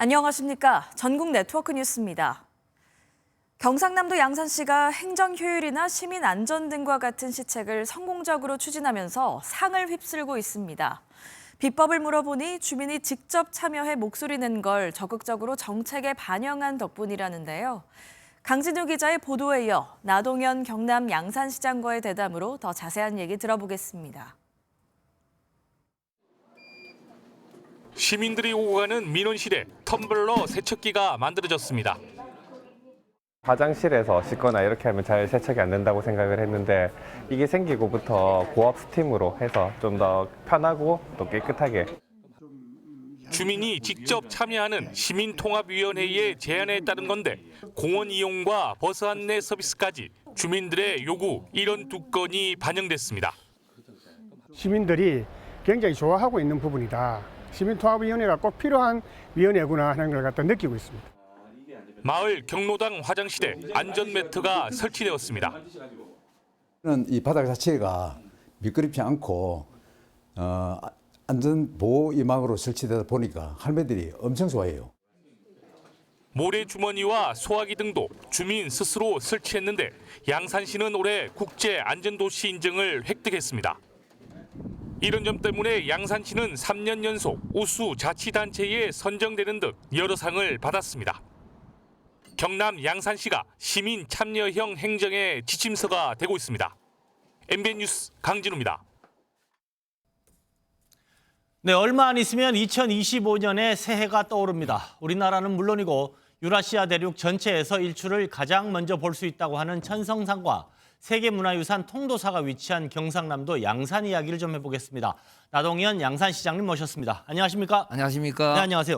안녕하십니까. 전국 네트워크 뉴스입니다. 경상남도 양산시가 행정 효율이나 시민 안전 등과 같은 시책을 성공적으로 추진하면서 상을 휩쓸고 있습니다. 비법을 물어보니 주민이 직접 참여해 목소리 낸 걸 적극적으로 정책에 반영한 덕분이라는데요. 강진우 기자의 보도에 이어 나동현 경남 양산시장과의 대담으로 더 자세한 얘기 들어보겠습니다. 시민들이 오고 가는 민원실에 텀블러 세척기가 만들어졌습니다. 화장실에서 씻거나 이렇게 하면 잘 세척이 안 된다고 생각을 했는데 이게 생기고부터 고압 스팀으로 해서 좀 더 편하고 또 깨끗하게. 주민이 직접 참여하는 시민통합위원회의 제안에 따른 건데 공원 이용과 버스 안내 서비스까지 주민들의 요구 72건이 반영됐습니다. 시민들이 굉장히 좋아하고 있는 부분이다. 시민통합위원회가 꼭 필요한 위원회구나 하는 걸 갖다 느끼고 있습니다. 마을 경로당 화장실에 안전매트가 설치되었습니다. 이 바닥 자체가 미끄럽지 않고 안전보호 이막으로 설치되다 보니까 할매들이 엄청 좋아해요. 모래주머니와 소화기 등도 주민 스스로 설치했는데 양산시는 올해 국제안전도시 인증을 획득했습니다. 이런 점 때문에 양산시는 3년 연속 우수 자치단체에 선정되는 등 여러 상을 받았습니다. 경남 양산시가 시민 참여형 행정의 지침서가 되고 있습니다. MBN 뉴스 강진우입니다. 네, 얼마 안 있으면 2025년에 새해가 떠오릅니다. 우리나라는 물론이고 유라시아 대륙 전체에서 일출을 가장 먼저 볼 수 있다고 하는 천성산과 세계문화유산 통도사가 위치한 경상남도 양산 이야기를 좀 해보겠습니다. 나동현 양산시장님 모셨습니다. 안녕하십니까? 안녕하십니까? 네, 안녕하세요.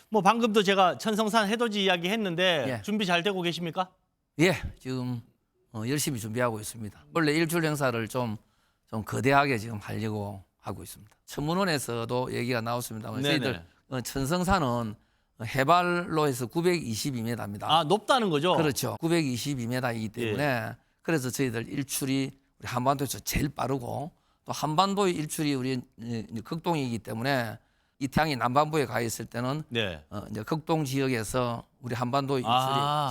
뭐 방금도 제가 천성산 해돋이 이야기 했는데 예. 준비 잘 되고 계십니까? 예, 지금 열심히 준비하고 있습니다. 원래 일출 행사를 좀 거대하게 지금 하려고 하고 있습니다. 천문원에서도 얘기가 나왔습니다만 저희들 천성산은 해발로 해서 922m입니다. 아, 높다는 거죠? 그렇죠. 922m이기 때문에 예. 그래서 저희들 일출이 우리 한반도에서 제일 빠르고 또 한반도의 일출이 우리 극동이기 때문에 이 태양이 남반부에 가 있을 때는 네. 이제 극동 지역에서 우리 한반도 일출이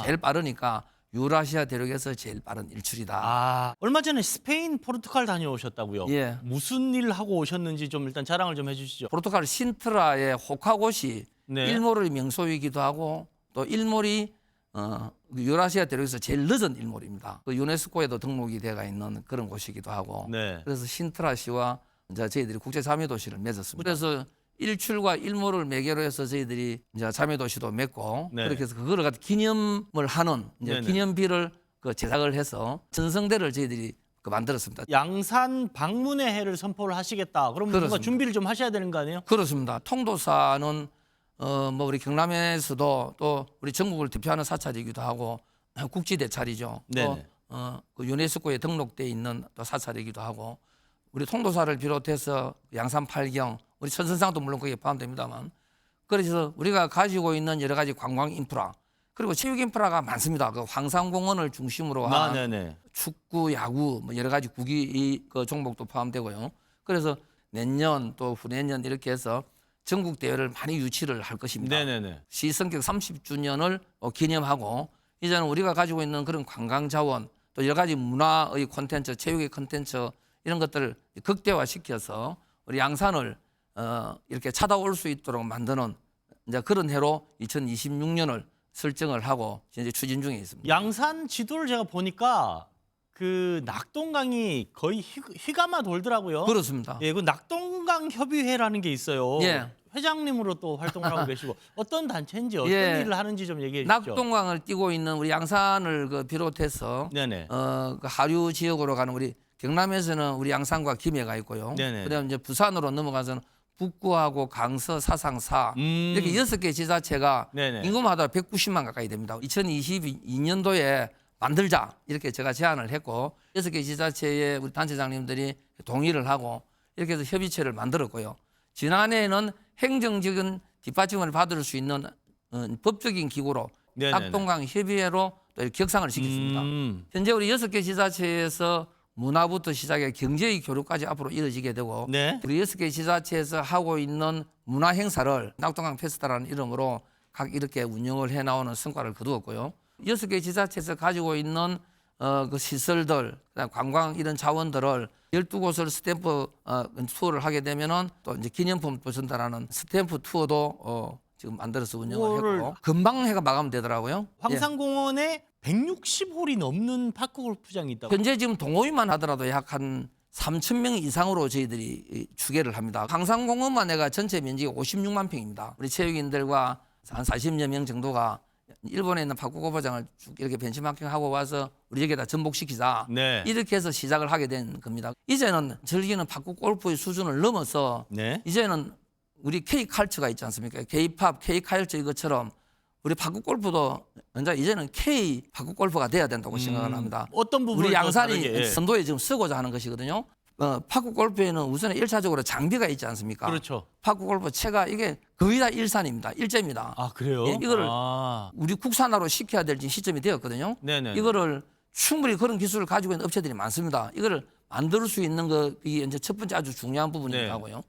제일 빠르니까 유라시아 대륙에서 제일 빠른 일출이다. 아, 얼마 전에 스페인, 포르투갈 다녀오셨다고요? 예. 무슨 일 하고 오셨는지 좀 일단 자랑을 좀 해주시죠. 포르투갈 신트라의 호카고시 네. 일몰의 명소이기도 하고 또 일몰이 유라시아 대륙에서 제일 늦은 일몰입니다. 그 유네스코에도 등록이 되어 있는 그런 곳이기도 하고. 네. 그래서 신트라시와 이제 저희들이 국제 자매 도시를 맺었습니다. 그래서 일출과 일몰을 매개로 해서 저희들이 이제 자매 도시도 맺고 네. 그렇게 해서 그거를 갖다 기념을 하는 이제 네네. 기념비를 제작을 해서 전성대를 저희들이 만들었습니다. 양산 방문의 해를 선포를 하시겠다. 그럼 뭔가 그렇습니다. 준비를 좀 하셔야 되는 거 아니에요? 그렇습니다. 통도사는 뭐 우리 경남에서도 또 우리 전국을 대표하는 사찰이기도 하고 국지 대찰이죠. 네네. 또 그 유네스코에 등록돼 있는 또 사찰이기도 하고 우리 통도사를 비롯해서 양산 팔경, 우리 천선상도 물론 거기에 포함됩니다만 그래서 우리가 가지고 있는 여러 가지 관광 인프라 그리고 체육 인프라가 많습니다. 그 황산공원을 중심으로 한 네네. 축구, 야구, 뭐 여러 가지 구기 그 종목도 포함되고요. 그래서 내년 또 후내년 이렇게 해서 전국 대회를 많이 유치를 할 것입니다. 네네네. 시성격 30주년을 기념하고 이제는 우리가 가지고 있는 그런 관광 자원 또 여러 가지 문화의 콘텐츠, 체육의 콘텐츠 이런 것들을 극대화시켜서 우리 양산을 이렇게 찾아올 수 있도록 만드는 이제 그런 해로 2026년을 설정을 하고 현재 추진 중에 있습니다. 양산 지도를 제가 보니까 그 낙동강이 거의 휘감아 돌더라고요. 그렇습니다. 예, 그 낙동강 협의회라는 게 있어요. 예. 회장님으로 또 활동을 하고 계시고 어떤 단체인지 어떤 예. 일을 하는지 좀 얘기해 주시죠. 낙동강을 띄고 있는 우리 양산을 비롯해서 네네. 그 하류 지역으로 가는 우리 경남에서는 우리 양산과 김해가 있고요. 네네. 그다음에 이제 부산으로 넘어가서는 북구하고 강서, 사상사 이렇게 6개 지자체가 네네. 인구마다 190만 가까이 됩니다. 2022년도에 만들자 이렇게 제가 제안을 했고 6개 지자체의 우리 단체장님들이 동의를 하고 이렇게 해서 협의체를 만들었고요. 지난해에는 행정적인 뒷받침을 받을 수 있는 법적인 기구로 네네네. 낙동강 협의회로 또 이렇게 격상을 시켰습니다. 현재 우리 6개 지자체에서 문화부터 시작해 경제의 교류까지 앞으로 이루어지게 되고 네. 우리 6개 지자체에서 하고 있는 문화 행사를 낙동강 페스타라는 이름으로 각 이렇게 운영을 해나오는 성과를 거두었고요. 6개 지자체에서 가지고 있는 그 시설들, 그다음 관광 이런 자원들을 12곳을 스탬프 투어를 하게 되면은 또 이제 기념품 또 전달하는 스탬프 투어도 지금 만들어서 운영을 했고 금방 해가 마감되더라고요. 황산공원에 160홀이 넘는 파크 골프장이 있다고. 현재 지금 동호인만 하더라도 약 한 3,000명 이상으로 저희들이 추계를 합니다. 황산공원만 내가 전체 면적이 56만 평입니다. 우리 체육인들과 한 40여 명 정도가 일본에 있는 파크 골프장을 쭉 이렇게 벤치마킹하고 와서 우리 여기다 전복시키자. 네. 이렇게 해서 시작을 하게 된 겁니다. 이제는 즐기는 파크 골프의 수준을 넘어서 네. 이제는 우리 K컬처가 있지 않습니까? K팝, K컬처 이것처럼 우리 파크 골프도 이제는 K 파크 골프가 돼야 된다고 생각을 합니다. 어떤 부분을 우리 양산이 더 다르게, 예. 선도에 지금 쓰고자 하는 것이거든요. 파크 골프에는 우선 1차적으로 장비가 있지 않습니까? 그렇죠. 파크 골프 채가 이게 거의 다 일산입니다. 일제입니다. 아, 그래요? 예, 이거를 아. 우리 국산화로 시켜야 될 시점이 되었거든요. 네네. 이거를 충분히 그런 기술을 가지고 있는 업체들이 많습니다. 이거를 만들 수 있는 것이 이제 첫 번째 아주 중요한 부분이라고요. 네.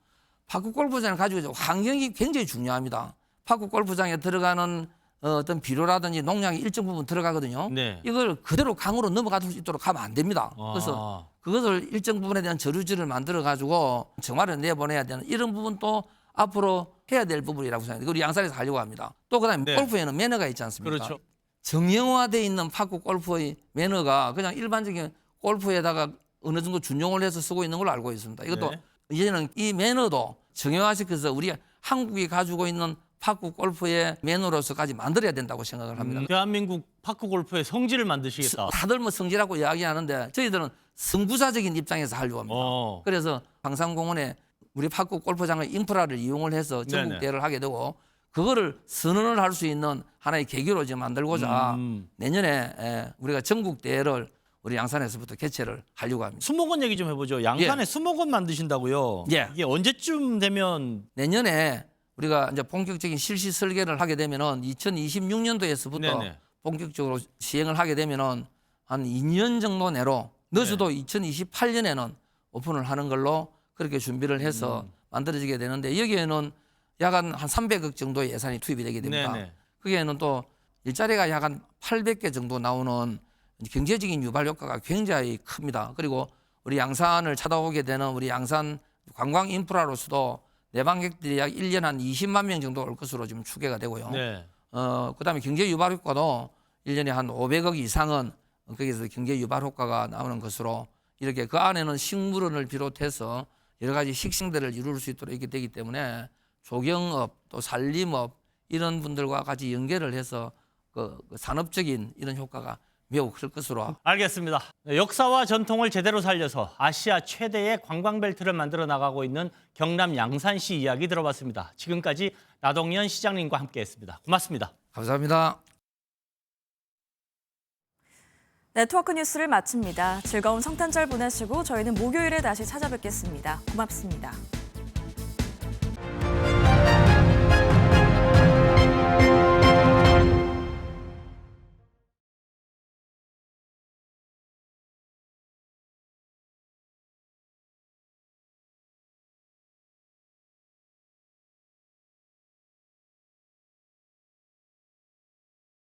파크 골프장을 가지고 있는 환경이 굉장히 중요합니다. 파크 골프장에 들어가는 어떤 비료라든지 농약이 일정 부분 들어가거든요. 네. 이걸 그대로 강으로 넘어갈 수 있도록 하면 안 됩니다. 그래서 그것을 일정 부분에 대한 저류지를 만들어 가지고 정화를 내보내야 되는 이런 부분도 앞으로 해야 될 부분이라고 생각합니다. 우리 양산에서 하려고 합니다. 또 그다음에 네. 골프에는 매너가 있지 않습니까? 그렇죠. 정형화되어 있는 파크 골프의 매너가 그냥 일반적인 골프에다가 어느 정도 준용을 해서 쓰고 있는 걸로 알고 있습니다. 이것도 네. 이제는 이 매너도 정형화시켜서 우리 한국이 가지고 있는 파크 골프의 매너로서까지 만들어야 된다고 생각을 합니다. 대한민국 파크 골프의 성지를 만드시겠다. 다들 뭐 성지라고 이야기하는데 저희들은 선구자적인 입장에서 하려고 합니다. 그래서 황산공원에 우리 파크 골프장의 인프라를 이용을 해서 전국 대회를 하게 되고 그거를 선언을 할 수 있는 하나의 계기로 지금 만들고자 내년에 우리가 전국 대회를 우리 양산에서부터 개최를 하려고 합니다. 수목원 얘기 좀 해보죠. 양산에 수목원 만드신다고요? 예. 이게 언제쯤 되면? 내년에 우리가 이제 본격적인 실시 설계를 하게 되면은 2026년도에서부터 네네. 본격적으로 시행을 하게 되면은 한 2년 정도 내로 늦어도 2028년에는 오픈을 하는 걸로 그렇게 준비를 해서 만들어지게 되는데 여기에는 약 한 300억 정도의 예산이 투입이 되게 됩니다. 네네. 거기에는 또 일자리가 약 한 800개 정도 나오는 경제적인 유발 효과가 굉장히 큽니다. 그리고 우리 양산을 찾아오게 되는 우리 양산 관광 인프라로서도 내방객들이 약 1년 한 20만 명 정도 올 것으로 지금 추계가 되고요. 네. 그다음에 경제 유발 효과도 1년에 한 500억 이상은 거기서 경제 유발 효과가 나오는 것으로 이렇게 그 안에는 식물원을 비롯해서 여러 가지 식생들을 이룰 수 있도록 이렇게 되기 때문에 조경업 또 산림업 이런 분들과 같이 연계를 해서 그 산업적인 이런 효과가 매우 클 것으로. 알겠습니다. 역사와 전통을 제대로 살려서 아시아 최대의 관광벨트를 만들어 나가고 있는 경남 양산시 이야기 들어봤습니다. 지금까지 나동현 시장님과 함께했습니다. 고맙습니다. 감사합니다. 네트워크 뉴스를 마칩니다. 즐거운 성탄절 보내시고 저희는 목요일에 다시 찾아뵙겠습니다. 고맙습니다.